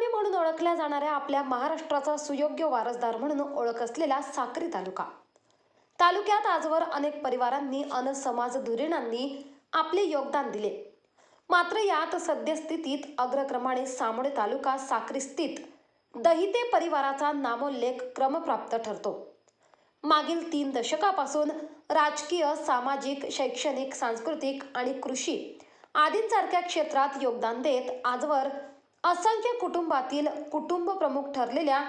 हंगामी म्हणून ओळखल्या जाणाऱ्या आपल्या महाराष्ट्राचा सुयोग्य वारसदार म्हणून ओळख असलेला साक्री तालुक्यात आजवर अनेक परिवारांनी अन समाज धुरीणांनी आपले योगदान दिले। मात्र यात सद्यस्थितीत अग्रक्रमाने सामोडे तालुका साक्री स्थित दहिते परिवाराचा नामोल्लेख क्रमप्राप्त ठरतो। मागील 3 दशकापासून राजकीय, सामाजिक, शैक्षणिक, सांस्कृतिक आणि कृषी आदींसारख्या क्षेत्रात योगदान देत आजवर असंख्य कुटुंबातील कुटुंब प्रमुख ठरलेल्या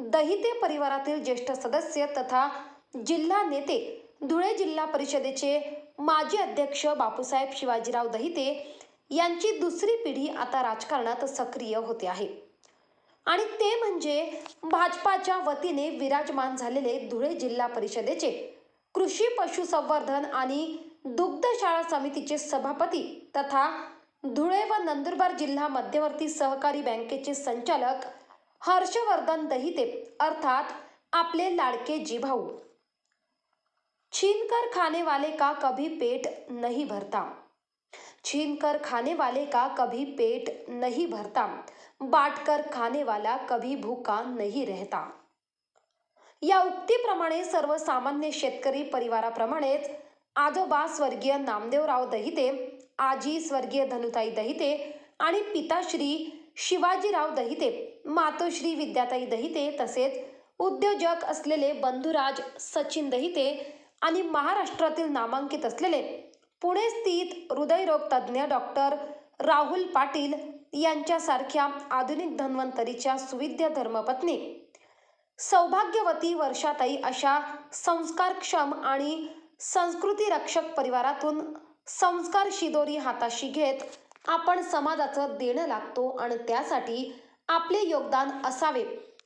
दहिते परिवारातील ज्येष्ठ सदस्य तथा जिल्हा नेते धुळे जिल्हा परिषदेचे माजी अध्यक्ष बापूसाहेब शिवाजीराव दहिते यांची दुसरी पिढी आता राजकारणात सक्रिय होते आहे आणि ते म्हणजे भाजपाच्या वतीने विराजमान झालेले धुळे जिल्हा परिषदेचे कृषी पशुसंवर्धन आणि दुग्धशाळा समितीचे सभापती तथा धुळे व नंदुरबार जिल्हा मध्यवर्ती सहकारी बँकेचे संचालक हर्षवर्धन दहिते अर्थात आपले लाडके जीभाऊ। छीनकर खाने वाले का कभी पेट नहीं भरता, छीनकर खाने वाले का कभी पेट नहीं भरता, बांटकर खाने वाला कभी भूखा नहीं रहता। या उक्तीप्रमाणे सर्वसामान्य शेतकरी परिवाराप्रमाणेच आजोबा स्वर्गीय नामदेवराव दहिते, आजी स्वर्गीय धनुताई दहिते आणि पिताश्री शिवाजीराव दहिते, मातोश्री विद्याताई दहिते तसेच उद्योजक असलेले बंधुराज सचिन दहिते आणि महाराष्ट्रातील नामांकित असलेले पुणे स्थित हृदयरोग तज्ज्ञ डॉक्टर राहुल पाटील यांच्यासारख्या आधुनिक धन्वंतरीच्या सुविद्य धर्मपत्नी सौभाग्यवती वर्षाताई अशा संस्कारक्षम आणि संस्कृती रक्षक परिवारातून संस्कार शिदोरी हाताशी घेत आपण समाजाचं देणं लागतो आणि त्यासाठी आपले योगदान असावे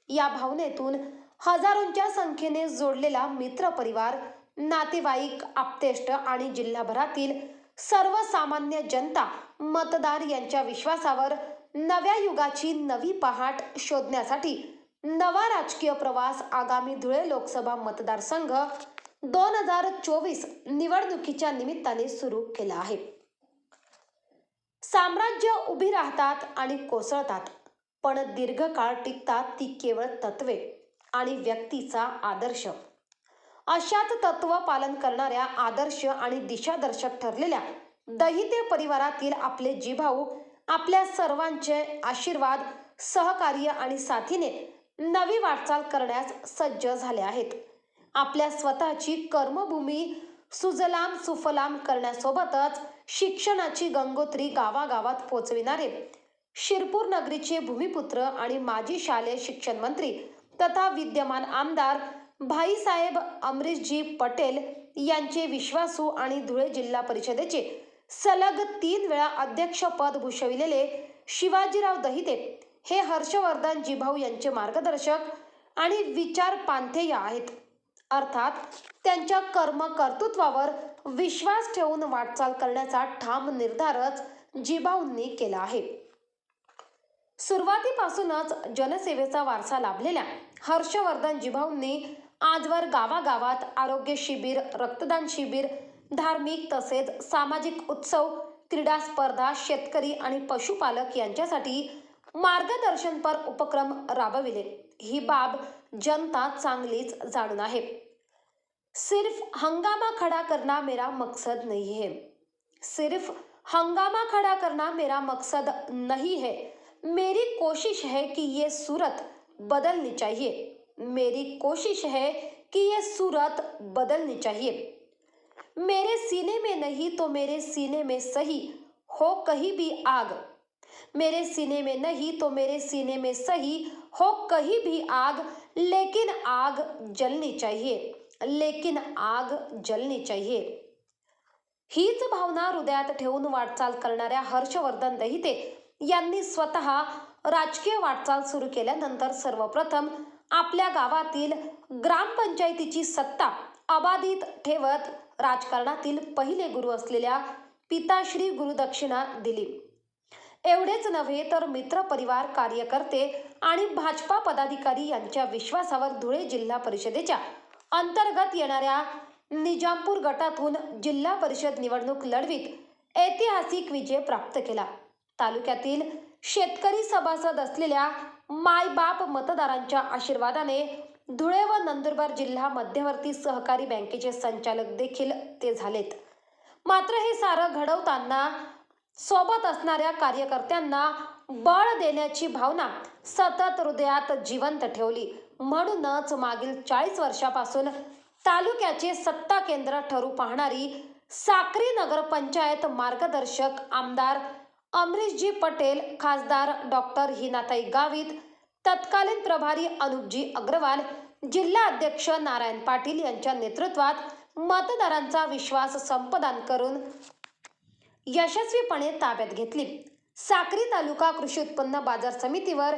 या भावनेतून हजारोंच्या संख्येने जोडलेला मित्र परिवार, नातेवाईक, आप्तेष्ट आणि जिल्हाभरातील सर्वसामान्य जनता, मतदार यांच्या विश्वासावर नव्या युगाची नवी पहाट शोधण्यासाठी नवा राजकीय प्रवास आगामी धुळे लोकसभा मतदारसंघ 2024 निवडणुकीच्या निमित्ताने सुरू केला आहे। साम्राज्य उभी राहतात आणि कोसळतात, पण दीर्घकाळ टिकतात ती केवळ तत्वे आणि व्यक्तीचा आदर्श। अशाच तत्व पालन करणाऱ्या आदर्श आणि दिशादर्शक ठरलेल्या दहिते परिवारातील आपले जीभाऊ आपल्या सर्वांचे आशीर्वाद, सहकार्य आणि साथीने नवी वाटचाल करण्यास सज्ज झाले आहेत। आपल्या स्वतःची कर्मभूमी सुजलाम सुफलाम करण्यासोबतच शिक्षणाची गंगोत्री गावागावात पोचविणारे शिरपूर नगरीचे भूमिपुत्र आणि माजी शालेय शिक्षण मंत्री तथा विद्यमान आमदार भाईसाहेब अमरीशजी पटेल यांचे विश्वासू आणि धुळे जिल्हा परिषदेचे सलग 3 वेळा अध्यक्षपद भूषविलेले शिवाजीराव दहिते हे हर्षवर्धन जीभाऊ यांचे मार्गदर्शक आणि विचार पांथेय आहेत। अर्थात त्यांच्या कर्तृत्वावर विश्वास ठेवून वाटचाल करण्याचा ठाम निर्धारच जीभाऊंनी केला आहे। सुरुवातीपासूनच जनसेवेचा वारसा लाभलेल्या हर्षवर्धन जीभाऊंनी आजवर गावागावात आरोग्य शिबिर, रक्तदान शिबिर, धार्मिक तसेच सामाजिक उत्सव, क्रीडा स्पर्धा, शेतकरी आणि पशुपालक यांच्यासाठी मार्गदर्शनपर उपक्रम राबविले। ही बाब जनता चांगलीच जाणून आहे। सिर्फ हंगामा खड़ा करना मेरा मकसद नहीं है, सिर्फ हंगामा खड़ा करना मेरा मकसद नहीं है, मेरी कोशिश है कि ये सूरत बदलनी चाहिए, मेरी कोशिश है कि ये सूरत बदलनी चाहिए। मेरे सीने में नहीं तो मेरे सीने में सही हो कहीं भी आग, मेरे सीने में नहीं तो मेरे सीने में सही हो कहीं भी आग, लेकिन आग जलनी चाहिए, लेकिन आग जलनी चाहिए। हीच भावना हृदयात ठेवून वाटचाल करणाऱ्या हर्षवर्धन दहिते यांनी स्वतः राजकीय वाटचाल सुरू केल्यानंतर सर्वप्रथम आपल्या गावातील ग्रामपंचायतीची सत्ता अबाधित ठेवत राजकारणातील पहिले गुरु असलेल्या पिताश्री गुरुदक्षिणा दिली। एवढेच नव्हे तर मित्र परिवार, कार्यकर्ते आणि भाजपा पदाधिकारी यांच्या विश्वासावर धुळे जिल्हा परिषदेच्या अंतर्गत येणाऱ्या निजामपूर गटातून जिल्हा परिषद निवडणूक लढवीत ऐतिहासिक विजय प्राप्त केला। तालुक्यातील शेतकरी सभासद असलेल्या मायबाप मतदारांच्या आशीर्वादाने धुळे व नंदुरबार जिल्हा मध्यवर्ती सहकारी बँकेचे संचालक देखील ते झालेत. मात्र हे सारं घडवताना सोबत असणाऱ्या कार्यकर्त्यांना बळ देण्याची भावना सतत हृदयात जिवंत ठेवली. म्हणूनच मागील 40 वर्षापासून तालुक्याचे सत्ता केंद्र ठरू पाहणारी साक्री नगरपंचायत मार्गदर्शक आमदार अमरीशजी पटेल, खासदार डॉक्टर हिनाताई गावित, तत्कालीन प्रभारी अनुपजी अग्रवाल, जिल्हा अध्यक्ष नारायण पाटील यांच्या नेतृत्वात मतदारांचा विश्वास संपादन करून यशस्वीपणे ताब्यात घेतली. साक्री तालुका कृषी उत्पन्न बाजार समितीवर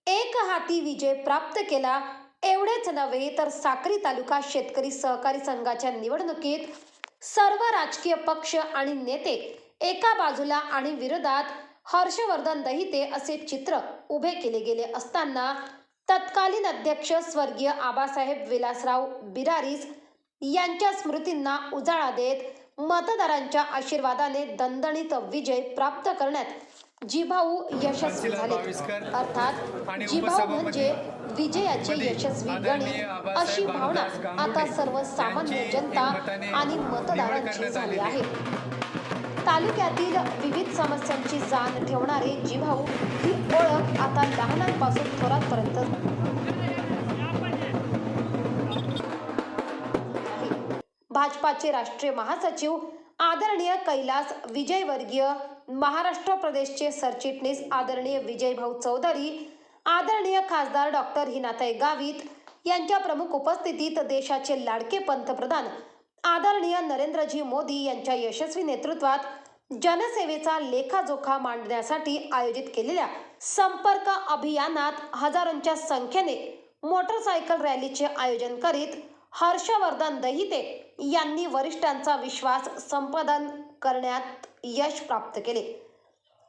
एक हाती विजय प्राप्त केला. एवढेच नव्हे तर साक्री तालुका शेतकरी सहकारी संघाच्या निवडणुकीत सर्व राजकीय पक्ष आणि नेते एका बाजूला आणि विरोधात हर्षवर्धन दहिते असे चित्र उभे केले गेले असताना तत्कालीन अध्यक्ष स्वर्गीय आबासाहेब विलासराव बिरारीस यांच्या स्मृतींना उजाळा देत मतदारांच्या आशीर्वादाने दणदणीत विजय प्राप्त करण्यात जिभाऊ यशस्वी झाले. अर्थात जिभाऊ म्हणजे विजयाचे यशस्वी गणित अशी भावना आता सर्वसामान्य जनता आणि मतदारांची झाली आहे. तालुक्यातील विविध समस्यांची जाण ठेवणारे जिभाऊ ही ओळख आता लहानांपासून थोरांपर्यंत भाजपाचे राष्ट्रीय महासचिव आदरणीय कैलास विजयवर्गीय, महाराष्ट्र प्रदेशचे सरचिटणीस आदरणीय विजयभाऊ चौधरी, आदरणीय खासदार डॉक्टर हिनाताई गावित यांच्या प्रमुख उपस्थितीत देशाचे लाडके पंतप्रधान आदरणीय नरेंद्रजी मोदी यांच्या यशस्वी नेतृत्वात जनसेवेचा लेखाजोखा मांडण्यासाठी आयोजित केलेल्या संपर्क अभियानात हजारोंच्या संख्येने मोटरसायकल रॅलीचे आयोजन करीत हर्षवर्धन दहिते यांनी वरिष्ठांचा विश्वास संपादन करण्यात यश प्राप्त केले.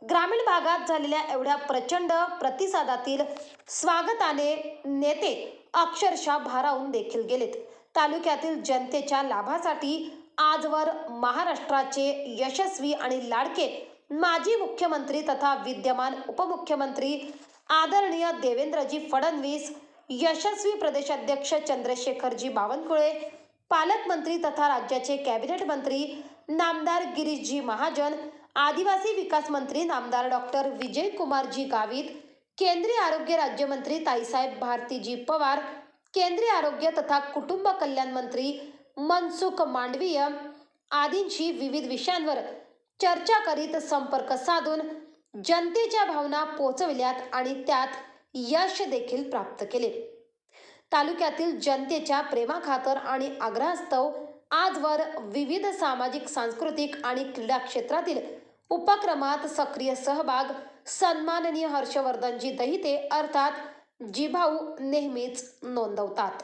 ग्रामीण भागात झालेल्या एवढ्या प्रचंड प्रतिसादातील स्वागताने नेते अक्षरशः भारावून देखील गेलेत. तालुक्यातील जनतेच्या लाभासाठी आजवर महाराष्ट्राचे यशस्वी आणि लाडके माजी मुख्यमंत्री तथा विद्यमान उपमुख्यमंत्री आदरणीय देवेंद्रजी फडणवीस, यशस्वी प्रदेशाध्यक्ष चंद्रशेखरजी बावनकुळे, पालकमंत्री तथा राज्याचे कॅबिनेट मंत्री नामदार गिरीशजी महाजन, आदिवासी विकास मंत्री नामदार डॉक्टर विजयकुमारजी गावित, केंद्रीय आरोग्य राज्यमंत्री ताईसाहेब भारतीजी पवार, केंद्रीय आरोग्य तथा कुटुंब कल्याण मंत्री मनसुख मांडवीय आदींशी विविध विषयांवर चर्चा करीत संपर्क साधून जनतेच्या भावना पोचविल्यात आणि त्यात यश देखील प्राप्त केले. तालुक्यातील जनतेच्या प्रेमाखातर आणि आग्रहास्तव आजवर विविध सामाजिक, सांस्कृतिक आणि क्रीडा क्षेत्रातील उपक्रमात सक्रिय सहभाग सन्माननीय हर्षवर्धनजी दहिते अर्थात जिभाऊ नेहमीच नोंदवतात.